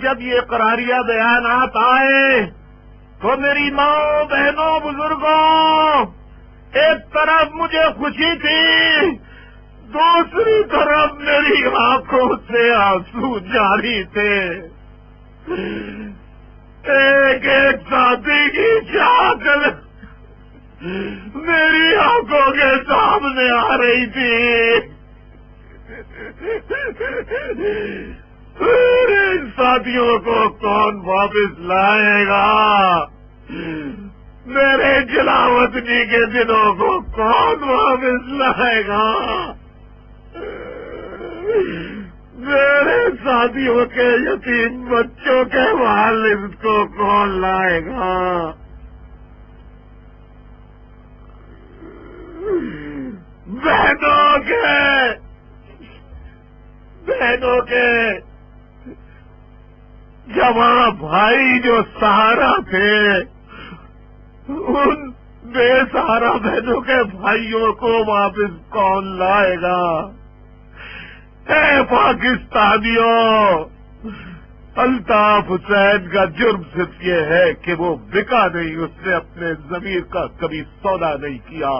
جب یہ قراریہ بیانات آئے تو میری ماں، بہنوں، بزرگوں، ایک طرف مجھے خوشی تھی، دوسری طرف میری آنکھوں سے آنسو جاری تھے۔ ایک ایک ساتھی کی شکل میری آنکھوں کے سامنے آ رہی تھی۔ ان ساتھیوں کو کون واپس لائے گا؟ میرے جلاوطنی کے دنوں کو کون واپس لائے گا؟ میرے ساتھیوں کے یتیم بچوں کے والد کو کون لائے گا؟ بہنوں کے جوان بھائی جو سہارا تھے، ان بے سہارا بہنوں کے بھائیوں کو واپس کون لائے گا؟ اے پاکستانیوں، الطاف حسین کا جرم صرف یہ ہے کہ وہ بکا نہیں، اس نے اپنے ضمیر کا کبھی سودا نہیں کیا۔